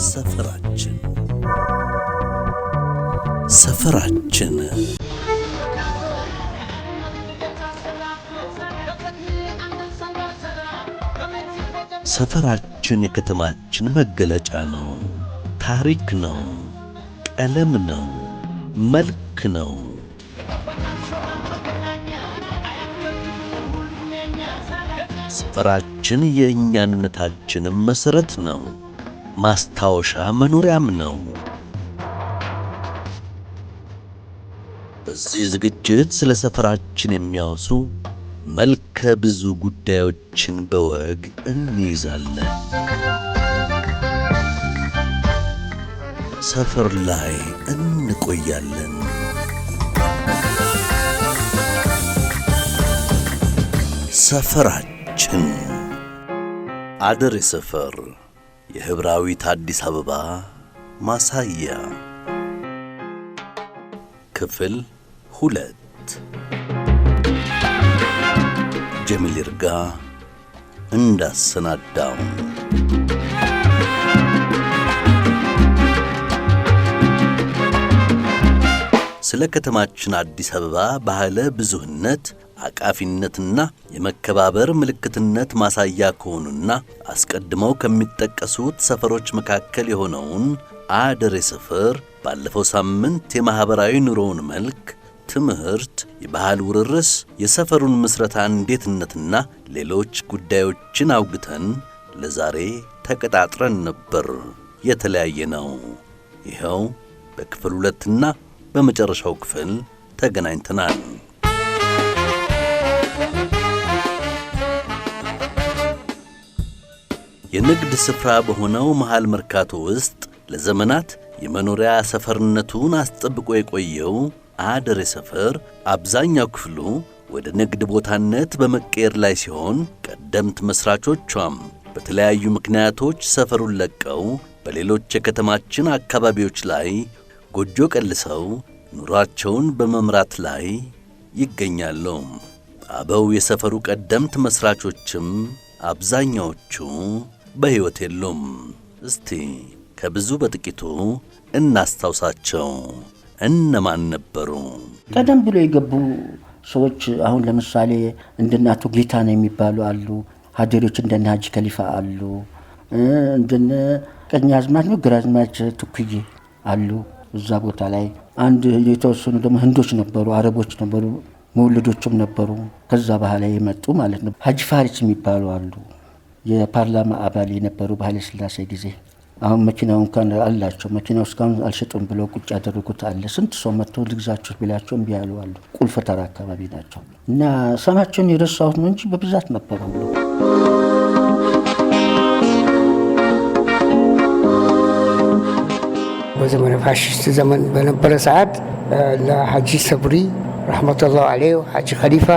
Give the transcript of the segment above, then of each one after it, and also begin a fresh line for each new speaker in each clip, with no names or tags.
ሰፈራችን ሰፈራችን ሰፈራችን የከተማችን መገለጫ ነው። ታሪክ ነው፣ ቀለም ነው፣ መልክ ነው። ሰፈራችን የእኛነታችንም መሠረት ነው። ማስታወሻ መኖሪያም ነው። በዚህ ዝግጅት ስለ ሰፈራችን የሚያወሱ መልከ ብዙ ጉዳዮችን በወግ እንይዛለን። ሰፈር ላይ እንቆያለን። ሰፈራችን አደሬ ሰፈር የህብራዊት አዲስ አበባ ማሳያ ክፍል 2 ጀሚል ይርጋ እንዳሰናዳው። ስለ ከተማችን አዲስ አበባ ባህለ ብዙህነት አቃፊነትና የመከባበር ምልክትነት ማሳያ ከሆኑና አስቀድመው ከሚጠቀሱት ሰፈሮች መካከል የሆነውን አደሬ ሰፈር ባለፈው ሳምንት የማህበራዊ ኑሮውን መልክ፣ ትምህርት፣ የባህል ውርርስ፣ የሰፈሩን ምስረታ እንዴትነትና ሌሎች ጉዳዮችን አውግተን ለዛሬ ተቀጣጥረን ነበር። የተለያየ ነው። ይኸው በክፍል 2ና በመጨረሻው ክፍል ተገናኝተናል። የንግድ ስፍራ በሆነው መሃል መርካቶ ውስጥ ለዘመናት የመኖሪያ ሰፈርነቱን አስጠብቆ የቆየው አደሬ ሰፈር አብዛኛው ክፍሉ ወደ ንግድ ቦታነት በመቀየር ላይ ሲሆን ቀደምት መስራቾቿም በተለያዩ ምክንያቶች ሰፈሩን ለቀው በሌሎች የከተማችን አካባቢዎች ላይ ጎጆ ቀልሰው ኑሯቸውን በመምራት ላይ ይገኛሉ። አበው የሰፈሩ ቀደምት መስራቾችም አብዛኛዎቹ በሕይወት የሉም። እስቲ ከብዙ በጥቂቱ እናስታውሳቸው። እነማን ነበሩ?
ቀደም ብሎ የገቡ ሰዎች አሁን ለምሳሌ እንደነ አቶ ጌታነህ የሚባሉ አሉ። ሀደሬዎች እንደነ ሀጂ ከሊፋ አሉ። እንደነ ቀኛዝማች ነው ግራዝማች ትኩዬ አሉ። እዛ ቦታ ላይ አንድ የተወሰኑ ደግሞ ህንዶች ነበሩ፣ አረቦች ነበሩ፣ መውለዶችም ነበሩ። ከዛ ባህላ የመጡ ማለት ነው። ሀጂ ፋሪስ የሚባሉ አሉ። የፓርላማ አባል የነበሩ በኃይለ ሥላሴ ጊዜ። አሁን መኪናው እንኳን አላቸው። መኪናው እስካሁን አልሸጡም ብለው ቁጭ ያደረጉት አለ። ስንት ሰው መጥቶ ልግዛቸው ቢላቸው እምቢ ያሉ አሉ። ቁልፍ ተራ አካባቢ ናቸው እና ስማቸውን የረሳሁት ነው እንጂ በብዛት ነበሩ።
በዘመነ ፋሽስት ዘመን በነበረ ሰዓት ለሀጂ ሰብሪ ረሕመቱላሁ ዐለይሂ፣ ሀጂ ኸሊፋ፣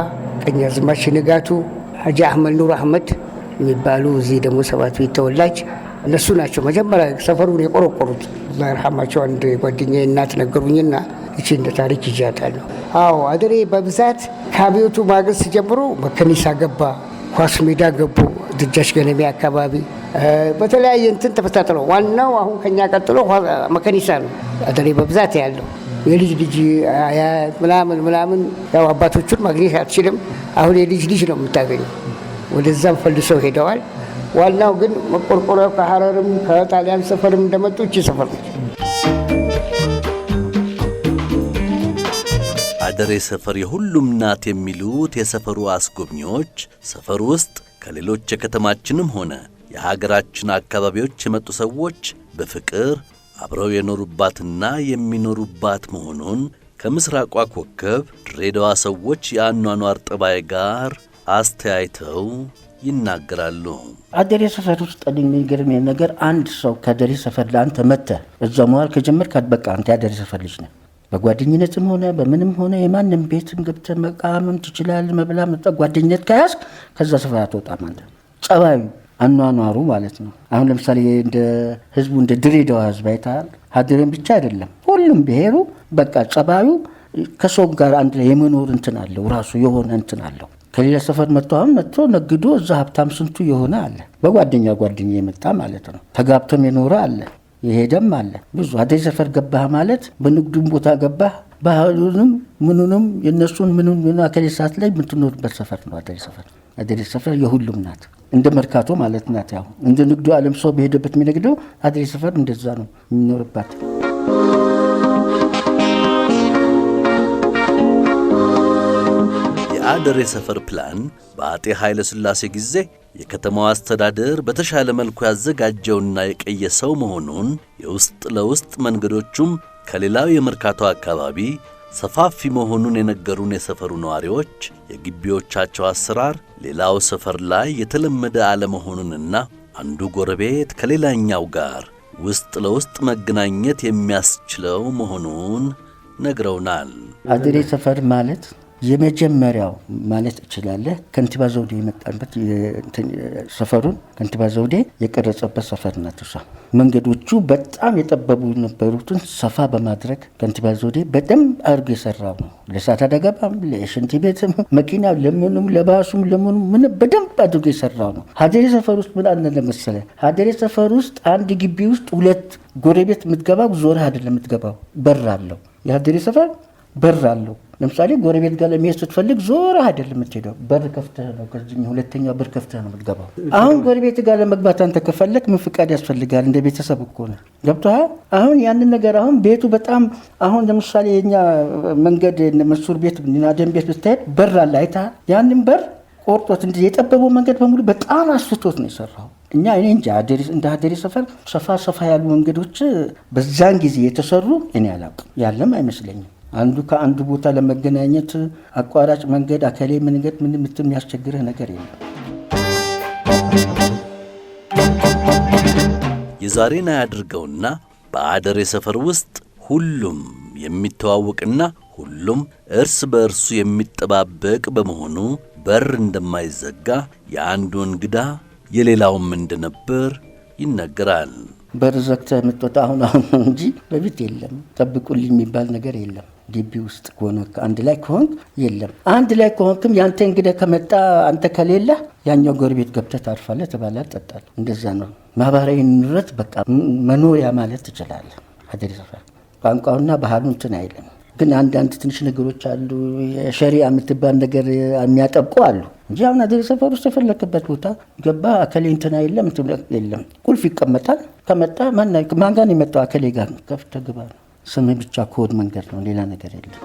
ቀኛዝማች ንጋቱ፣ ሀጂ አህመድ ኑር አህመድ የሚባሉ እዚህ ደግሞ ሰባት ቤት ተወላጅ እነሱ ናቸው መጀመሪያ ሰፈሩን የቆረቆሩት። አላህ ይርሐማቸው። አንድ ጓደኛዬ እናት ነገሩኝና እቺ እንደ ታሪክ ይዣታለሁ። አዎ አደሬ በብዛት ከአብዮቱ ማግስት ጀምሮ መከኒሳ ገባ፣ ኳስ ሜዳ ገቡ፣ ደጃች ገነሜ አካባቢ በተለያየ እንትን ተፈታትለው። ዋናው አሁን ከኛ ቀጥሎ መከኒሳ ነው አደሬ በብዛት ያለው። የልጅ ልጅ ምናምን ያው አባቶቹን ማግኘት አትችልም። አሁን የልጅ ልጅ ነው የምታገኘው። ወደዛም ፈልሰው ሄደዋል። ዋናው ግን መቆርቆሪያው ከሐረርም ከጣሊያን ሰፈርም እንደመጡ እቺ ሰፈር ነች።
አደሬ ሰፈር የሁሉም ናት የሚሉት የሰፈሩ አስጎብኚዎች ሰፈሩ ውስጥ ከሌሎች የከተማችንም ሆነ የሀገራችን አካባቢዎች የመጡ ሰዎች በፍቅር አብረው የኖሩባትና የሚኖሩባት መሆኑን ከምስራቋ ኮከብ ድሬዳዋ ሰዎች የአኗኗር ጠባይ ጋር አስተያይተው ይናገራሉ።
አደሬ ሰፈር ውስጥ የሚገርም ነገር አንድ ሰው ከአደሬ ሰፈር ለአንተ መጥተህ እዛ መዋል ከጀመርክ በቃ አንተ የአደሬ ሰፈር ልጅ ነህ። በጓደኝነትም ሆነ በምንም ሆነ የማንም ቤትም ገብተህ መቃመም ትችላለህ። መብላ መጠጥ ጓደኝነት ከያዝክ ከዛ ሰፈር አትወጣም። አንተ ጸባዩ አኗኗሩ ማለት ነው። አሁን ለምሳሌ እንደ ህዝቡ እንደ ድሬዳዋ ህዝብ አይተሃል። ሀደሬን ብቻ አይደለም ሁሉም ብሔሩ በቃ ጸባዩ ከሰው ጋር አንድ ላይ የመኖር እንትን አለው። ራሱ የሆነ እንትን አለው። ከሌላ ሰፈር መጥቶ ነግዶ እዛ ሀብታም ስንቱ የሆነ አለ። በጓደኛ የመጣ ማለት ነው። ተጋብቶም የኖረ አለ፣ የሄደም አለ። ብዙ አደሬ ሰፈር ገባህ ማለት በንግዱም ቦታ ገባህ፣ ባህሉንም ምኑንም የነሱን ምኑን አከሌ ሰዓት ላይ የምትኖርበት ሰፈር ነው አደሬ ሰፈር። አደሬ ሰፈር የሁሉም ናት፣ እንደ መርካቶ ማለት ናት። ያው እንደ ንግዱ ዓለም ሰው በሄደበት የሚነግደው አደሬ ሰፈር እንደዛ ነው የሚኖርባት።
የአደሬ ሰፈር ፕላን በአጤ ኃይለ ሥላሴ ጊዜ የከተማው አስተዳደር በተሻለ መልኩ ያዘጋጀውና የቀየሰው መሆኑን የውስጥ ለውስጥ መንገዶቹም ከሌላው የመርካቶ አካባቢ ሰፋፊ መሆኑን የነገሩን የሰፈሩ ነዋሪዎች የግቢዎቻቸው አሰራር ሌላው ሰፈር ላይ የተለመደ አለመሆኑንና አንዱ ጎረቤት ከሌላኛው ጋር ውስጥ ለውስጥ መገናኘት የሚያስችለው መሆኑን ነግረውናል።
አደሬ ሰፈር ማለት የመጀመሪያው ማለት እችላለሁ ከንቲባ ዘውዴ የመጣበት ሰፈሩን ከንቲባ ዘውዴ የቀረጸበት ሰፈር ናት። እሷ መንገዶቹ በጣም የጠበቡ ነበሩትን ሰፋ በማድረግ ከንቲባ ዘውዴ በደንብ አድርጎ የሰራው ነው። ለእሳት አደጋም፣ ለሽንት ቤትም፣ መኪና ለምኑም፣ ለባሱም፣ ለምኑም በደንብ አድርጎ የሰራው ነው። አደሬ ሰፈር ውስጥ ምን አለ መሰለህ? አደሬ ሰፈር ውስጥ አንድ ግቢ ውስጥ 2 ጎረቤት የምትገባው ዞረህ አይደለም የምትገባው፣ በር አለው። የአደሬ ሰፈር በር አለው። ለምሳሌ ጎረቤት ጋር ለመሄድ ስትፈልግ ዞረህ አይደለም የምትሄደው፣ በር ከፍተህ ነው። ከዚህ ሁለተኛው በር ከፍተህ ነው የምትገባው። አሁን ጎረቤት ጋር ለመግባት አንተ ከፈለክ ምን ፍቃድ ያስፈልጋል? እንደ ቤተሰብ እኮ ነው። ገብቶሃል? አሁን ያንን ነገር አሁን ቤቱ በጣም አሁን ለምሳሌ የኛ መንገድ መንሱር ቤት ናደም ቤት ብትሄድ በር አለ፣ አይተሃል? ያንን በር ቆርጦት እንደ የጠበበው መንገድ በሙሉ በጣም አስፍቶት ነው የሰራው። እኛ እኔ እንጃ እንደ አደሬ ሰፈር ሰፋ ያሉ መንገዶች በዛን ጊዜ የተሰሩ እኔ አላውቅም፣ ያለም አይመስለኝም። አንዱ ከአንዱ ቦታ ለመገናኘት አቋራጭ መንገድ አከሌ መንገድ ምንም የሚያስቸግርህ ነገር የለም።
የዛሬን አያድርገውና በአደሬ ሰፈር ውስጥ ሁሉም የሚተዋወቅና ሁሉም እርስ በእርሱ የሚጠባበቅ በመሆኑ በር እንደማይዘጋ የአንዱ እንግዳ የሌላውም እንደነበር ይነገራል።
በር ዘግተህ የምትወጣ አሁን እንጂ በፊት የለም። ጠብቁልኝ የሚባል ነገር የለም። ግቢ ውስጥ ከሆነ አንድ ላይ ከሆንክ የለም። አንድ ላይ ከሆንክም ያንተ እንግዳ ከመጣ አንተ ከሌለ ያኛው ጎረቤት ገብተህ ታርፋለህ፣ ትበላለህ፣ ትጠጣለህ። እንደዛ ነው ማህበራዊ ኑረት። በቃ መኖሪያ ማለት ትችላለህ። አደሬ ሰፈር ቋንቋውና ባህሉ እንትን አይልም። ግን አንዳንድ ትንሽ ነገሮች አሉ፣ ሸሪዓ የምትባል ነገር የሚያጠብቁ አሉ እንጂ አሁን አደሬ ሰፈር ውስጥ የፈለክበት ቦታ ገባ አከሌ እንትና የለም የለም። ቁልፍ ይቀመጣል። ከመጣ ማን ጋር ነው የመጣው? አከሌ ጋር ነው። ከፍተህ ግባ ነው። ስምህ ብቻ ኮድ መንገድ ነው፣ ሌላ ነገር የለም።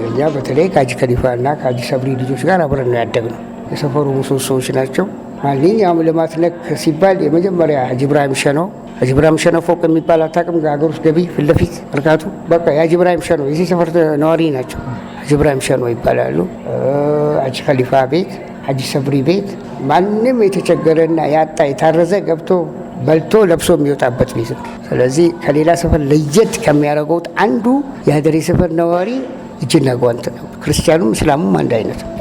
እኛ በተለይ ከሀጂ ከሊፋ እና ከሀጂ ሰብሪ ልጆች ጋር አብረን ነው ያደግነው። የሰፈሩ ምሰሶዎች ናቸው። ማንኛውም ልማት ነክ ሲባል የመጀመሪያ ሀጂ ኢብራሂም ሸኖ፣ ሀጂ ኢብራሂም ሸኖ ፎቅ የሚባል አታውቅም? ከሀገር ውስጥ ገቢ ፊት ለፊት መርካቶ፣ በቃ የሀጂ ኢብራሂም ሸኖ የዚህ ሰፈር ነዋሪ ናቸው። ሀጂ ኢብራሂም ሸኖ ይባላሉ። ሀጂ ከሊፋ ቤት፣ ሀጂ ሰብሪ ቤት ማንም የተቸገረና ያጣ የታረዘ ገብቶ በልቶ ለብሶ የሚወጣበት ቤት ነው። ስለዚህ ከሌላ ሰፈር ለየት ከሚያደርገው አንዱ የአደሬ ሰፈር ነዋሪ እጅና ጓንት ነው። ክርስቲያኑም እስላሙም አንድ አይነት ነው።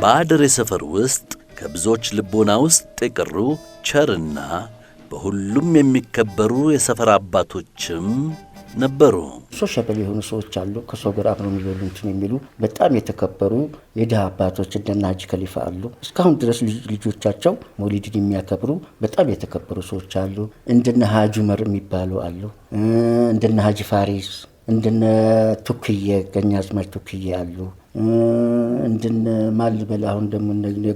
በአደሬ ሰፈር ውስጥ ከብዙዎች ልቦና ውስጥ የቀሩ ቸርና በሁሉም የሚከበሩ የሰፈር አባቶችም ነበሩ።
ሶሻብል የሆኑ ሰዎች አሉ። ከሰው ጋር አብረው የሚበሉ እንትን የሚሉ በጣም የተከበሩ የድሃ አባቶች እንደና ሀጂ ከሊፋ አሉ። እስካሁን ድረስ ልጆቻቸው መውሊድን የሚያከብሩ በጣም የተከበሩ ሰዎች አሉ። እንደነ ሀጂ ዑመር የሚባሉ አሉ። እንደነ ሀጂ ፋሪስ፣ እንደነ ቱክዬ ቀኛዝማች ቱክዬ አሉ። እንደነ ማልበል አሁን ደግሞ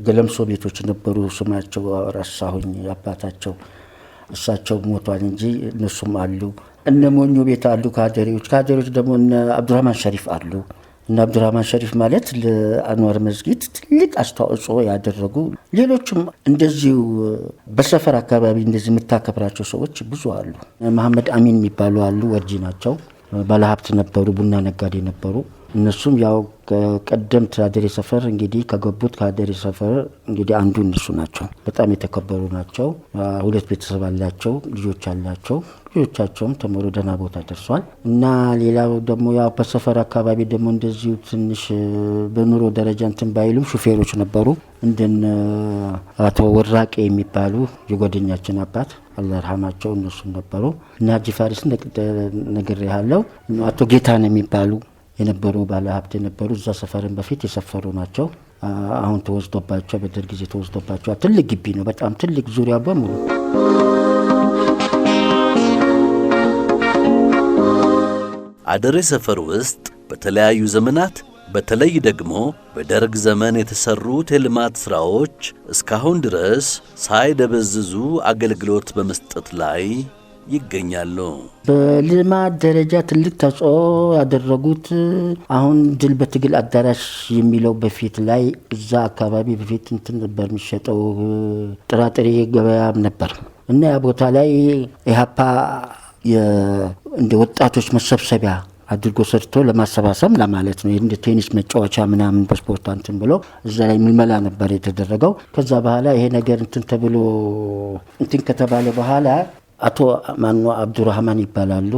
ገለምሶ ቤቶች ነበሩ። ስማቸው ረሳሁኝ አባታቸው፣ እሳቸው ሞቷል እንጂ እነሱም አሉ። እነ ሞኞ ቤት አሉ ከሀደሬዎች ደግሞ እነ አብዱራህማን ሸሪፍ አሉ። እነ አብዱራህማን ሸሪፍ ማለት ለአንዋር መስጊድ ትልቅ አስተዋጽኦ ያደረጉ፣ ሌሎችም እንደዚሁ በሰፈር አካባቢ እንደዚህ የምታከብራቸው ሰዎች ብዙ አሉ። መሐመድ አሚን የሚባሉ አሉ። ወርጂ ናቸው። ባለሀብት ነበሩ፣ ቡና ነጋዴ ነበሩ። እነሱም ያው ቀደምት አደሬ ሰፈር እንግዲህ ከገቡት ከአደሬ ሰፈር እንግዲህ አንዱ እነሱ ናቸው። በጣም የተከበሩ ናቸው። 2 ቤተሰብ አላቸው፣ ልጆች አላቸው። ልጆቻቸውም ተምሮ ደህና ቦታ ደርሷል። እና ሌላው ደግሞ ያው በሰፈር አካባቢ ደግሞ እንደዚሁ ትንሽ በኑሮ ደረጃ እንትን ባይሉም ሹፌሮች ነበሩ። እንደነ አቶ ወራቄ የሚባሉ የጓደኛችን አባት አላህ ይርሐማቸው እነሱም ነበሩ። እና ሀጂ ፋሪስ ነገር ያለው አቶ ጌታን የሚባሉ የነበሩ ባለ ሀብት የነበሩ እዛ ሰፈርን በፊት የሰፈሩ ናቸው። አሁን ተወስዶባቸው በደርግ ጊዜ ተወስዶባቸው ትልቅ ግቢ ነው፣ በጣም ትልቅ ዙሪያ በሙሉ።
አደሬ ሰፈር ውስጥ በተለያዩ ዘመናት በተለይ ደግሞ በደርግ ዘመን የተሰሩት የልማት ሥራዎች እስካሁን ድረስ ሳይደበዝዙ አገልግሎት በመስጠት ላይ ይገኛሉ።
በልማት ደረጃ ትልቅ ተጽዕኖ ያደረጉት አሁን ድል በትግል አዳራሽ የሚለው በፊት ላይ እዛ አካባቢ በፊት እንትን ነበር የሚሸጠው ጥራጥሬ ገበያም ነበር እና ያ ቦታ ላይ ኢህአፓ እንደ ወጣቶች መሰብሰቢያ አድርጎ ሰርቶ ለማሰባሰብ ለማለት ነው። እንደ ቴኒስ መጫወቻ ምናምን በስፖርት እንትን ብሎ እዛ ላይ ምልመላ ነበር የተደረገው። ከዛ በኋላ ይሄ ነገር እንትን ተብሎ እንትን ከተባለ በኋላ አቶ ማኖ አብዱራህማን ይባላሉ፣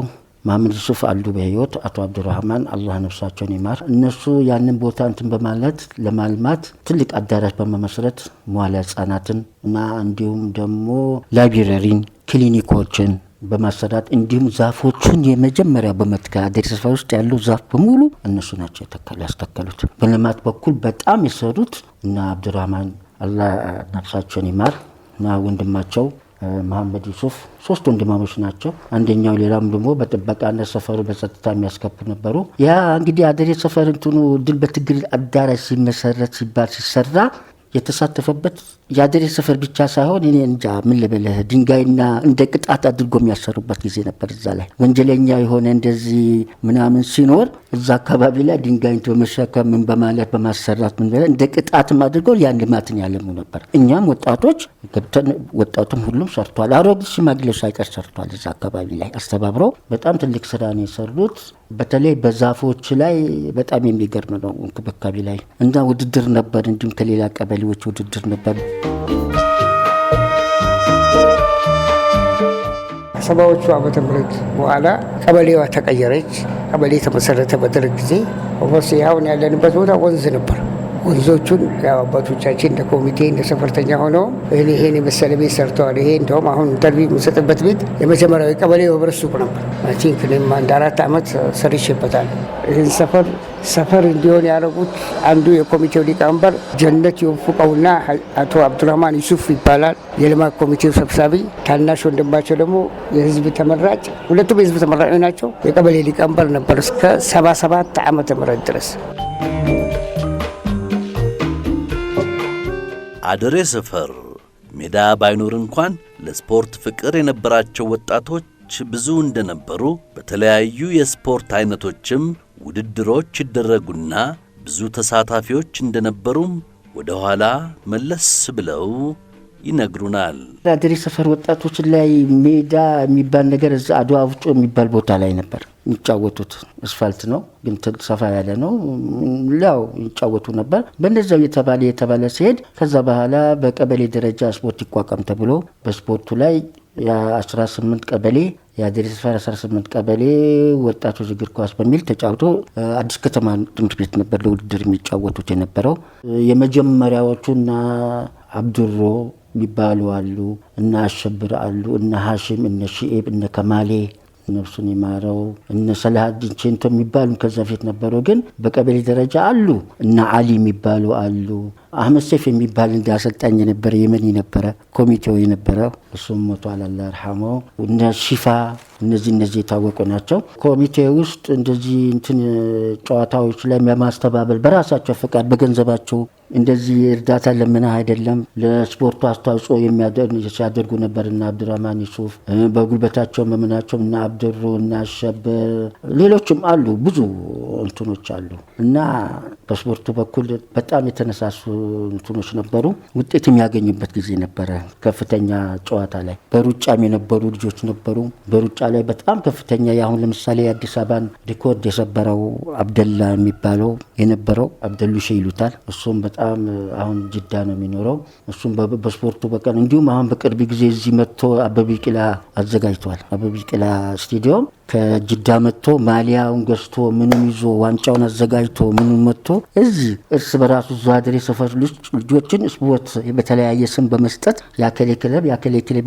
መሐመድ ዩሱፍ አሉ በህይወት። አቶ አብዱራህማን አላህ ነፍሳቸውን ይማር። እነሱ ያንን ቦታ እንትን በማለት ለማልማት ትልቅ አዳራሽ በመመስረት መዋለ ህጻናትን እና እንዲሁም ደግሞ ላይብረሪን፣ ክሊኒኮችን በማሰራት እንዲሁም ዛፎቹን የመጀመሪያ በመትከል አደሬ ሰፈር ውስጥ ያለው ዛፍ በሙሉ እነሱ ናቸው ያስተከሉት። በልማት በኩል በጣም የሰሩት እና አብዱራህማን አላህ ነፍሳቸውን ይማር እና ወንድማቸው መሐመድ ዩሱፍ 3 ወንድማሞች ናቸው። አንደኛው ሌላም ደግሞ በጥበቃነት ሰፈሩ በጸጥታ የሚያስከፍሉ ነበሩ። ያ እንግዲህ አደሬ ሰፈር እንትኑ ድል በትግል አዳራሽ ሲመሰረት ሲባል ሲሰራ የተሳተፈበት የአደሬ ሰፈር ብቻ ሳይሆን እኔ እንጃ ምን ልበልህ ድንጋይና እንደ ቅጣት አድርጎ የሚያሰሩበት ጊዜ ነበር። እዛ ላይ ወንጀለኛ የሆነ እንደዚህ ምናምን ሲኖር እዛ አካባቢ ላይ ድንጋይን በመሸከም ምን በማለት በማሰራት ምን እንደ ቅጣትም አድርገው ያን ልማትን ያለሙ ነበር። እኛም ወጣቶች ገብተን ወጣቱም ሁሉም ሰርቷል። አሮጊት ሽማግሌዎች ሳይቀር ሰርቷል። እዛ አካባቢ ላይ አስተባብረው በጣም ትልቅ ስራ ነው የሰሩት። በተለይ በዛፎች ላይ በጣም የሚገርም ነው እንክብካቤ ላይ እና ውድድር ነበር። እንዲሁም ከሌላ ቀበሌዎች ውድድር ነበር።
ከሰባዎቹ ዓመተ ምህረት በኋላ ቀበሌዋ ተቀየረች። ቀበሌ ተመሰረተ በደርግ ጊዜ። ኦቨርሲ አሁን ያለንበት ቦታ ወንዝ ነበር። ወንዞቹን ያው አባቶቻችን እንደ ኮሚቴ እንደ ሰፈርተኛ ሆነው ይሄን የመሰለ ቤት ሰርተዋል። ይሄ እንደውም አሁን ኢንተርቪው የምሰጥበት ቤት የመጀመሪያው የቀበሌ ህብረት ሱቅ ነበር። ቲንክ እኔም አንድ 4 ዓመት ሰርቼበታል። ይህን ሰፈር እንዲሆን ያደረጉት አንዱ የኮሚቴው ሊቀመንበር ጀነት የወፍቀውና አቶ አብዱራህማን ዩሱፍ ይባላል፣ የልማት ኮሚቴው ሰብሳቢ። ታናሽ ወንድማቸው ደግሞ የህዝብ ተመራጭ፣ ሁለቱም የህዝብ ተመራጭ ናቸው። የቀበሌ ሊቀመንበር ነበር እስከ 77 ዓመተ ምህረት ድረስ።
አደሬ ሰፈር ሜዳ ባይኖር እንኳን ለስፖርት ፍቅር የነበራቸው ወጣቶች ብዙ እንደነበሩ፣ በተለያዩ የስፖርት አይነቶችም ውድድሮች ይደረጉና ብዙ ተሳታፊዎች እንደነበሩም ወደ ኋላ መለስ ብለው ይነግሩናል።
አደሬ ሰፈር ወጣቶች ላይ ሜዳ የሚባል ነገር እዛ አድዋ ውጭ የሚባል ቦታ ላይ ነበር የሚጫወቱት። አስፋልት ነው ግን ሰፋ ያለ ነው። ያው ይጫወቱ ነበር። በእንደዛው የተባለ ሲሄድ ከዛ በኋላ በቀበሌ ደረጃ ስፖርት ይቋቋም ተብሎ በስፖርቱ ላይ የ18 ቀበሌ የአደሬ ሰፈር 18 ቀበሌ ወጣቶች እግር ኳስ በሚል ተጫውቶ አዲስ ከተማ ትምህርት ቤት ነበር ለውድድር የሚጫወቱት የነበረው። የመጀመሪያዎቹና አብዱሮ የሚባሉ አሉ፣ እነ አሸብር አሉ፣ እነ ሀሽም፣ እነ ሺኤብ፣ እነ ከማሌ ነፍሱን ይማረው፣ እነ ሰላሀዲን ቼንቶ የሚባሉ ከዛ ፊት ነበሩ። ግን በቀበሌ ደረጃ አሉ። እነ አሊ የሚባሉ አሉ። አህመድ ሰይፍ የሚባል እንደ አሰልጣኝ የነበረ የመን ነበረ ኮሚቴው የነበረው እሱም ሞቷል አላህ ይርሐመው። እነ ሺፋ እነዚህ የታወቁ ናቸው። ኮሚቴ ውስጥ እንደዚህ እንትን ጨዋታዎች ላይ ለማስተባበል በራሳቸው ፈቃድ በገንዘባቸው እንደዚህ እርዳታ ለምን አይደለም ለስፖርቱ አስተዋጽኦ ሲያደርጉ ነበር። እና አብዱራህማን ዩሱፍ በጉልበታቸው መምናቸው እና አብዱሩ እና አሸበር ሌሎችም አሉ። ብዙ እንትኖች አሉ። እና በስፖርቱ በኩል በጣም የተነሳሱ እንትኖች ነበሩ። ውጤት የሚያገኙበት ጊዜ ነበረ። ከፍተኛ ጨዋታ ላይ በሩጫም የነበሩ ልጆች ነበሩ። በሩጫ ላይ በጣም ከፍተኛ አሁን ለምሳሌ የአዲስ አበባን ሪኮርድ የሰበረው አብደላ የሚባለው የነበረው አብደሉሽ ይሉታል። እሱም በጣም አሁን ጅዳ ነው የሚኖረው። እሱም በስፖርቱ በቀን እንዲሁም አሁን በቅርብ ጊዜ እዚህ መጥቶ አበበ ቢቂላ አዘጋጅቷል። አበበ ቢቂላ ስቴዲየም ከጅዳ መጥቶ ማሊያውን ገዝቶ ምንም ይዞ ዋንጫውን አዘጋጅቶ ምንም መጥቶ እዚህ እርስ በራሱ ዛድሬ ሰፈር ልጆችን ስፖርት በተለያየ ስም በመስጠት ያከሌ ክለብ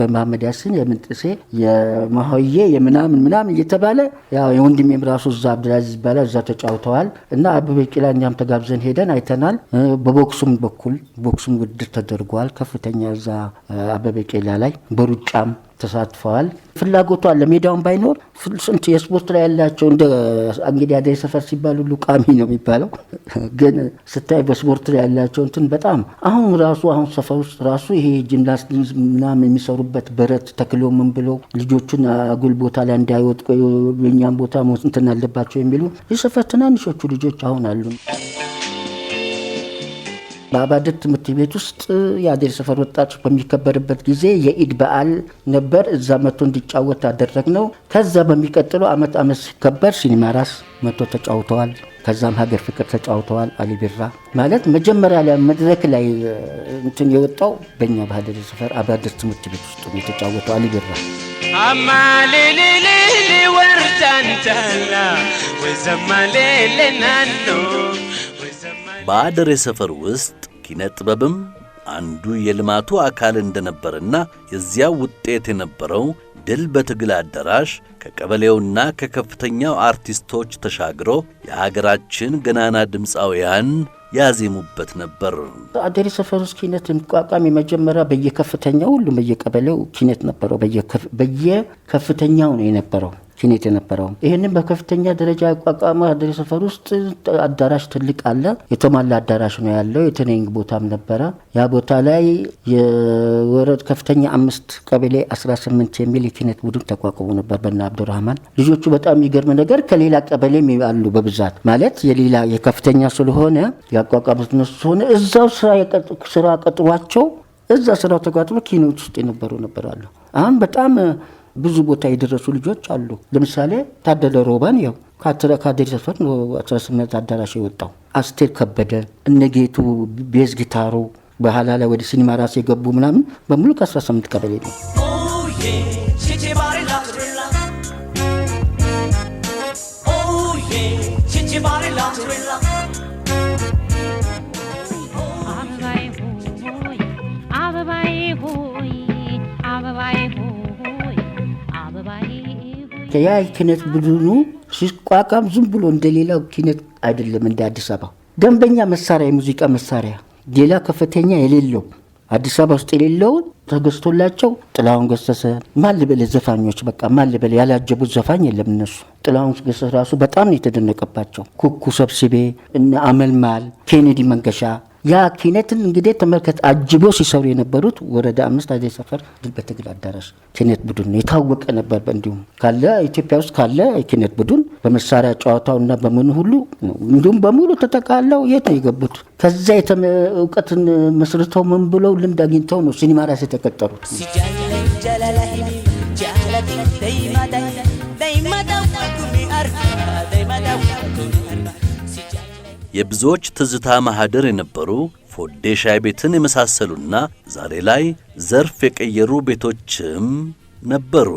በመሐመድ ያሲን የምንጥሴ የማሆዬ የምናምን እየተባለ ያው የወንድሜም ራሱ እዛ አብዱልአዚዝ ይባላል እዛ ተጫውተዋል። እና አበበ ቢቂላ እኛም ተጋብዘን ሄደን አይተናል። በቦክሱም በኩል ቦክሱም ውድድር ተደርጓል። ከፍተኛ እዛ አበበ ቢቂላ ላይ በሩጫም ተሳትፈዋል። ፍላጎቱ አለ። ሜዳውን ባይኖር ስንት የስፖርት ላይ ያላቸው እንደ እንግዲህ አደይ ሰፈር ሲባል ሁሉ ቃሚ ነው የሚባለው፣ ግን ስታይ በስፖርት ላይ ያላቸው እንትን በጣም አሁን ሰፈር ውስጥ ራሱ ይሄ ጂምናስቲክስ ምናምን የሚሰሩበት በረት ተክሎ ምን ብሎ ልጆቹን አጉል ቦታ ላይ እንዳይወጥቁ የኛም ቦታ እንትን አለባቸው የሚሉ የሰፈር ትናንሾቹ ልጆች አሁን አሉ። በአባድር ትምህርት ቤት ውስጥ የአደይ ሰፈር ወጣቶች በሚከበርበት ጊዜ የኢድ በዓል ነበር። እዛ መጥቶ እንዲጫወት አደረግነው። ከዛ በሚቀጥለው አመት ሲከበር ሲኒማ ራስ መጥቶ ተጫውተዋል። ከዛም ሀገር ፍቅር ተጫውተዋል። አሊ ቢራ ማለት መጀመሪያ ላይ መድረክ ላይ እንትን የወጣው በእኛ በአደይ ሰፈር አባድር ትምህርት ቤት ውስጥ ነው የተጫወተው አሊ ቢራ።
አማሌሌሌ ወርዳንታላ ወዘማሌሌናኖ
በአደሬ ሰፈር ውስጥ ኪነ ጥበብም አንዱ የልማቱ አካል እንደነበርና የዚያው ውጤት የነበረው ድል በትግል አዳራሽ ከቀበሌውና ከከፍተኛው አርቲስቶች ተሻግሮ የሀገራችን ገናና ድምፃውያን ያዜሙበት ነበር።
አደሬ ሰፈር ውስጥ ኪነት የሚቋቋም የመጀመሪያ በየከፍተኛው ሁሉም በየቀበሌው ኪነት ነበረው። በየከፍተኛው ነው የነበረው ኪነት የነበረው። ይህንን በከፍተኛ ደረጃ ያቋቋመ አደሬ ሰፈር ውስጥ አዳራሽ ትልቅ አለ። የተሟላ አዳራሽ ነው ያለው። የትሬኒንግ ቦታም ነበረ። ያ ቦታ ላይ የወረድ ከፍተኛ 5 ቀበሌ 18 የሚል የኪነት ቡድን ተቋቁሞ ነበር በእነ አብዱራህማን። ልጆቹ በጣም የሚገርም ነገር ከሌላ ቀበሌም አሉ በብዛት ማለት የሌላ የከፍተኛ ስለሆነ ያቋቋሙት እነሱ ሆነ እዛው ስራ ቀጥሯቸው እዛ ስራው ተቋጥሮ ኪኖች ውስጥ የነበሩ ነበራሉ። አሁን በጣም ብዙ ቦታ የደረሱ ልጆች አሉ። ለምሳሌ ታደለ ሮባን ያው ከአደሬ ሰፈር 18 አዳራሽ የወጣው አስቴር ከበደ፣ እነጌቱ ቤዝ ጊታሩ በኋላ ላይ ወደ ሲኒማ ራስ የገቡ ምናምን በሙሉ ከ18 ቀበሌ ነው። ያ ኪነት ቡድኑ ሲቋቋም ዝም ብሎ እንደሌላው ኪነት አይደለም። እንደ አዲስ አበባ ደንበኛ መሳሪያ የሙዚቃ መሳሪያ ሌላ ከፍተኛ የሌለው አዲስ አበባ ውስጥ የሌለውን ተገዝቶላቸው ጥላሁን ገሰሰ ማልበል ዘፋኞች በቃ ማልበል ያላጀቡት ዘፋኝ የለም። እነሱ ጥላሁን ገሰሰ ራሱ በጣም ነው የተደነቀባቸው። ኩኩ ሰብስቤ እና አመልማል ኬኔዲ መንገሻ ያ ኪነትን እንግዲህ ተመልከት አጅቦ ሲሰሩ የነበሩት ወረዳ 5 አደሬ ሰፈር ድል በትግል አዳራሽ ኪነት ቡድን የታወቀ ነበር። እንዲሁም ካለ ኢትዮጵያ ውስጥ ካለ ኪነት ቡድን በመሳሪያ ጨዋታውና በምን ሁሉ እንዲሁም በሙሉ ተጠቃለው የት ነው የገቡት? ከዛ እውቀትን መስርተው ምን ብለው ልምድ አግኝተው ነው ሲኒማ ራስ የተቀጠሩት።
የብዙዎች ትዝታ ማህደር የነበሩ ፎዴ ሻይ ቤትን የመሳሰሉና ዛሬ ላይ ዘርፍ የቀየሩ ቤቶችም ነበሩ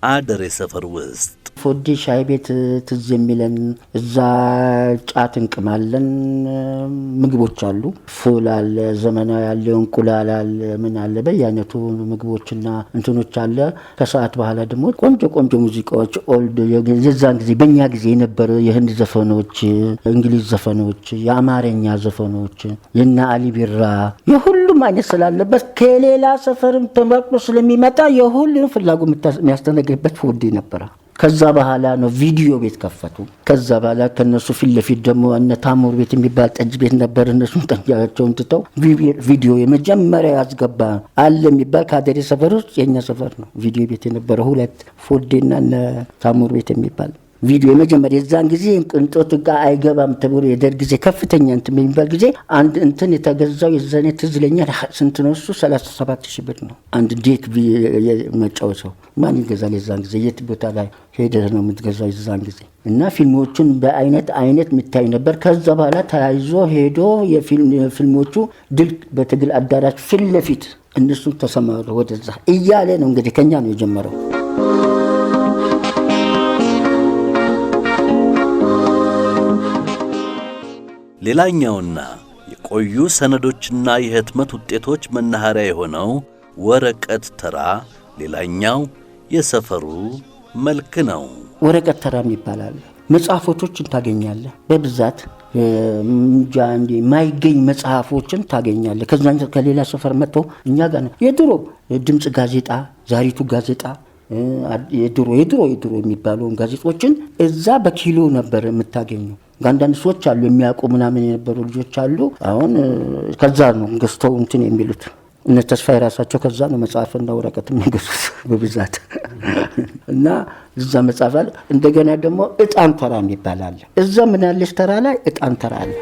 አደሬ ሰፈር ውስጥ።
ፎዴ ሻይ ቤት ትዝ የሚለን እዛ ጫት እንቅማለን። ምግቦች አሉ፣ ፉል አለ፣ ዘመናዊ አለ፣ እንቁላል አለ፣ ምን አለ በየአይነቱ ምግቦችና እንትኖች አለ። ከሰዓት በኋላ ደግሞ ቆንጆ ሙዚቃዎች ኦልድ የዛን ጊዜ በእኛ ጊዜ የነበረ የህንድ ዘፈኖች፣ እንግሊዝ ዘፈኖች፣ የአማርኛ ዘፈኖች የና አሊ ቢራ የሁሉም አይነት ስላለበት ከሌላ ሰፈርም ተመርጦ ስለሚመጣ የሁሉም ፍላጎት የሚያስተናግድበት ፎዴ ነበረ። ከዛ በኋላ ነው ቪዲዮ ቤት ከፈቱ። ከዛ በኋላ ከነሱ ፊት ለፊት ደግሞ እነ ታሙር ቤት የሚባል ጠጅ ቤት ነበር። እነሱን ጠጃቸውን ትተው ቪዲዮ የመጀመሪያ ያስገባ አለ የሚባል ከአደሬ ሰፈር ውስጥ የኛ ሰፈር ነው ቪዲዮ ቤት የነበረ 2 ፎዴና እነ ታሙር ቤት የሚባል ቪዲዮ የመጀመሪያ የዛን ጊዜ ቅንጦት ጋር አይገባም ተብሎ የደርግ ጊዜ ከፍተኛ እንትን የሚባል ጊዜ አንድ እንትን የተገዛው የዛኔ ትዝ ይለኛል። ስንት ነው እሱ? 37,000 ብር ነው አንድ ዴክ መጫወቻው። ማን ይገዛል የዛን ጊዜ? የት ቦታ ላይ ሄደህ ነው የምትገዛው የዛን ጊዜ? እና ፊልሞቹን በአይነት የሚታይ ነበር። ከዛ በኋላ ተያይዞ ሄዶ የፊልሞቹ ድል በትግል አዳራሽ ፊት ለፊት እነሱም ተሰማሩ ወደዛ እያለ ነው እንግዲህ ከኛ ነው የጀመረው።
ሌላኛውና የቆዩ ሰነዶችና የህትመት ውጤቶች መናኸሪያ የሆነው ወረቀት ተራ ሌላኛው የሰፈሩ መልክ ነው።
ወረቀት ተራ ይባላል። መጽሐፎችን ታገኛለህ በብዛት እንጃ እንዴ ማይገኝ መጽሐፎችን ታገኛለህ። ከዛን ከሌላ ሰፈር መጥቶ እኛ ጋር ነው የድሮ ድምጽ ጋዜጣ፣ ዛሪቱ ጋዜጣ፣ የድሮ የሚባሉን ጋዜጦችን እዛ በኪሎ ነበር የምታገኘው። አንዳንድ ሰዎች አሉ የሚያውቁ ምናምን የነበሩ ልጆች አሉ። አሁን ከዛ ነው ገዝተው እንትን የሚሉት እነ ተስፋዬ ራሳቸው ከዛ ነው መጽሐፍና ወረቀት የሚገዙት በብዛት እና እዛ መጽሐፍ አለ። እንደገና ደግሞ እጣን ተራ ይባላል። እዛ ምን ያለች ተራ ላይ እጣን ተራ አለ።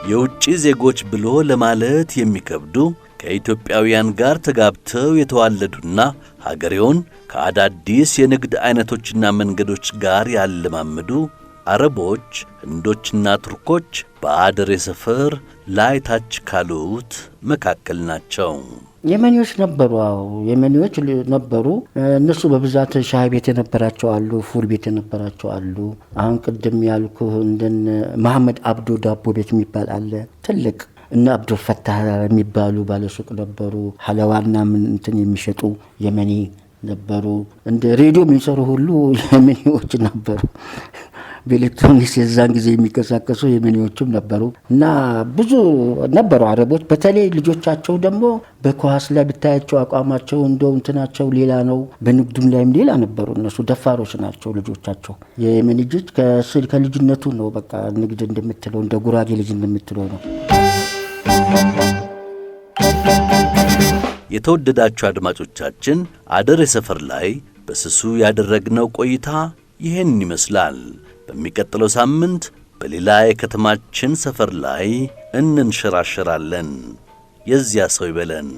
የውጭ ዜጎች ብሎ ለማለት የሚከብዱ ከኢትዮጵያውያን ጋር ተጋብተው የተዋለዱና ሀገሬውን ከአዳዲስ የንግድ አይነቶችና መንገዶች ጋር ያለማመዱ አረቦች፣ ህንዶችና ቱርኮች በአደሬ ሰፈር ላይ ታች ካሉት መካከል ናቸው።
የመኒዎች ነበሩ። የመኒዎች ነበሩ። እነሱ በብዛት ሻይ ቤት የነበራቸው አሉ፣ ፉል ቤት የነበራቸው አሉ። አሁን ቅድም ያልኩህ እንደነ መሐመድ አብዶ ዳቦ ቤት የሚባል አለ ትልቅ። እነ አብዱል ፈታህ የሚባሉ ባለሱቅ ነበሩ። ሐለዋና ምን እንትን የሚሸጡ የመኒ ነበሩ። እንደ ሬዲዮ የሚሰሩ ሁሉ የመኒዎች ነበሩ። በኤሌክትሮኒክስ የዛን ጊዜ የሚንቀሳቀሱ የመኒዎችም ነበሩ እና ብዙ ነበሩ አረቦች። በተለይ ልጆቻቸው ደግሞ በኳስ ላይ ብታያቸው አቋማቸው እንደው እንትናቸው ሌላ ነው። በንግዱም ላይም ሌላ ነበሩ። እነሱ ደፋሮች ናቸው ልጆቻቸው። የየመን ልጆች ከልጅነቱ ነው በቃ ንግድ እንደምትለው እንደ ጉራጌ ልጅ እንደምትለው ነው።
የተወደዳችሁ አድማጮቻችን አደሬ ሰፈር ላይ በስሱ ያደረግነው ቆይታ ይህን ይመስላል። በሚቀጥለው ሳምንት በሌላ የከተማችን ሰፈር ላይ እንንሸራሸራለን። የዚያ ሰው ይበለን።